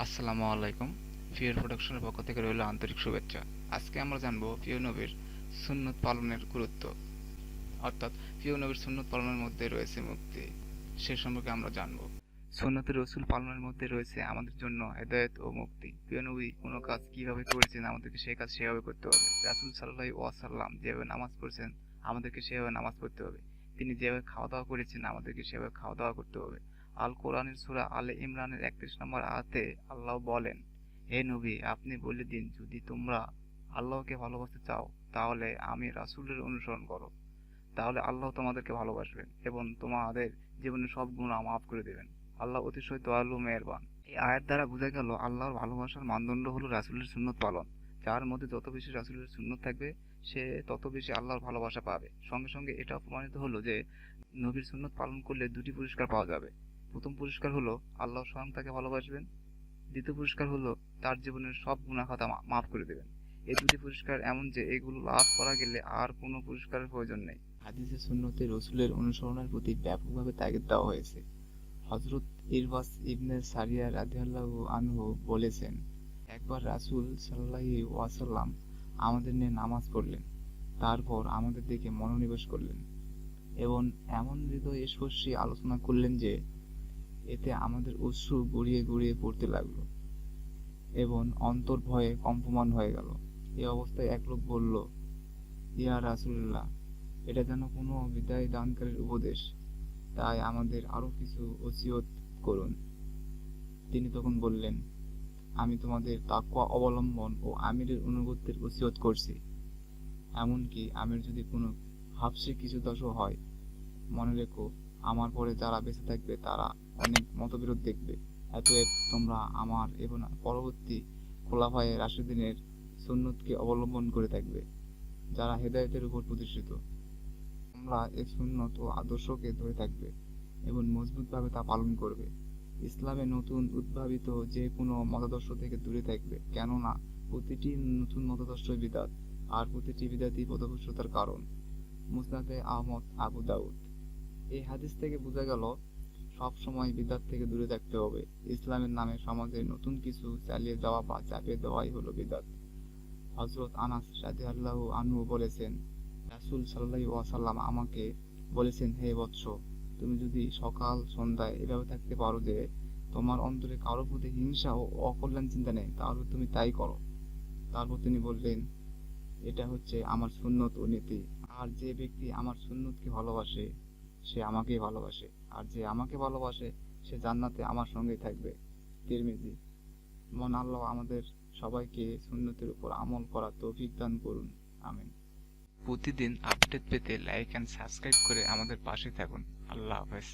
আসসালামু আলাইকুম। ফিওর প্রোডাকশনের পক্ষ থেকে রইল আন্তরিক শুভেচ্ছা। আজকে আমরা জানব প্রিয় নবীর সুন্নত পালনের গুরুত্ব, অর্থাৎ প্রিয় নবীর সুন্নত পালনের মধ্যে রয়েছে মুক্তি, সে সম্পর্কে আমরা জানব। সুন্নতে রসুল পালনের মধ্যে রয়েছে আমাদের জন্য হেদায়েত ও মুক্তি। প্রিয় নবী কোনো কাজ কিভাবে করেছেন আমাদেরকে সেই কাজ সেভাবে করতে হবে। রাসূল সাল্লাল্লাহু ওয়াসাল্লাম যেভাবে নামাজ পড়েছেন আমাদেরকে সেভাবে নামাজ পড়তে হবে। তিনি যেভাবে খাওয়া দাওয়া করেছেন আমাদেরকে সেভাবে খাওয়া দাওয়া করতে হবে। আল কোরআনের সূরা আলে ইমরানের ৩১ নম্বর আয়াতে আল্লাহ বলেন, হে নবী, আপনি বলে দিন, যদি তোমরা আল্লাহকে ভালোবাসতে চাও তাহলে আমি রাসূলের অনুসরণ করো, তাহলে আল্লাহ তোমাদেরকে ভালোবাসবেন এবং তোমাদের জীবনের সব গুনাহ মাফ করে দেবেন। আল্লাহ অতিশয় দয়ালু মেহেরবান। এই আয়াত দ্বারা বোঝা গেল আল্লাহর ভালোবাসার মানদণ্ড হলো রাসূলের সুন্নত পালন। যার মধ্যে যত বেশি রাসূলের সুন্নত থাকবে সে তত বেশি আল্লাহর ভালোবাসা পাবে। সঙ্গে সঙ্গে এটাও প্রমাণিত হলো যে নবীর সুন্নত পালন করলে দুটি পুরস্কার পাওয়া যাবে। প্রথম পুরস্কার হলো আল্লাহ স্বয়ং তাকে ভালোবাসবেন। দ্বিতীয় পুরস্কার হলো তার জীবনের সব গুনাহ খাতা মাফ করে দেবেন। এই দুটি পুরস্কার এমন যে এগুলো লাভ করা গেলে আর কোনো পুরস্কারের প্রয়োজন নেই। হাদিসে সুন্নতে রসুলের অনুসরণের প্রতি ব্যাপকভাবে তাগিদ দেওয়া হয়েছে। হযরত ইরবাস ইবনে সারিয়া রাদিয়াল্লাহু আনহু বলেছেন, একবার রাসূল সাল্লাল্লাহু ওয়াসাল্লাম আমাদের নিয়ে নামাজ পড়লেন, তারপর আমাদের দিকে মনোনিবেশ করলেন এবং এমন হৃদয়স্পর্শী আলোচনা করলেন যে এতে আমাদের অশ্রু গড়িয়ে গড়িয়ে পড়তে লাগলো এবং অন্তর ভয়ে কম্পমান হয়ে গেল। এই অবস্থায় এক লোক বলল, ইয়া রাসূলুল্লাহ, এটা যেন কোনো বিদায় দানকারীর উপদেশ, তাই আমাদের আরো কিছু ওসিয়ত করুন। তিনি তখন বললেন, আমি তোমাদের তাকওয়া অবলম্বন ও আমিরের আনুগত্যের ওসিয়ত করছি। এমনকি আমির যদি কোনো হাবশী ক্রীতদাসও হয়, মনে রেখো, আমার পরে যারা বেঁচে থাকবে তারা অনেক মতবিরোধ দেখবে। অতএব তোমরা আমার এবং পরবর্তী খোলাফায়ে রাশিদিনের সুন্নতকে অবলম্বন করে থাকবে, যারা হেদায়েতের উপর প্রতিষ্ঠিত। তোমরা এই সুন্নত ও আদর্শকে ধরে থাকবে এবং মজবুতভাবে তা পালন করবে। ইসলামে নতুন উদ্ভাবিত যে কোনো মতাদর্শ থেকে দূরে থাকবে, কেননা প্রতিটি নতুন মতাদর্শই বিদআত, আর প্রতিটি বিদআতই পথভ্রষ্টতার কারণ। মুসনাদে আহমদ, আবু দাউদ। এই হাদিস থেকে বোঝা গেল সব সময় বিদআত থেকে দূরে থাকতে হবে। ইসলামের নামে সমাজে নতুন কিছু চালিয়ে যাওয়া বা চাপিয়ে দেওয়াই হলো বিদআত। হযরত আনাস রাদিয়াল্লাহু আনহু বলেছেন, রাসূল সাল্লাল্লাহু আলাইহি ওয়াসাল্লাম আমাকে বলেছেন, হে বৎস, তুমি যদি সকাল সন্ধ্যায় এভাবে থাকতে পারো যে তোমার অন্তরে কারো প্রতি হিংসা ও অকল্যাণ চিন্তা নেই, তাহলে তুমি তাই করো। তারপর তিনি বললেন, এটা হচ্ছে আমার সুন্নত ও নীতি। আর যে ব্যক্তি আমার সুন্নতকে ভালোবাসে সে আমাকেই ভালোবাসে, আর যে আমাকে ভালোবাসে সে জান্নাতে আমার সঙ্গেই থাকবে। তিরমিজি। মহান আল্লাহ আমাদের সবাইকে সুন্নতের উপর আমল করার তৌফিক দান করুন। আমিন। প্রতিদিন আপডেট পেতে লাইক এন্ড সাবস্ক্রাইব করে আমাদের পাশে থাকুন। আল্লাহ হাফেজ।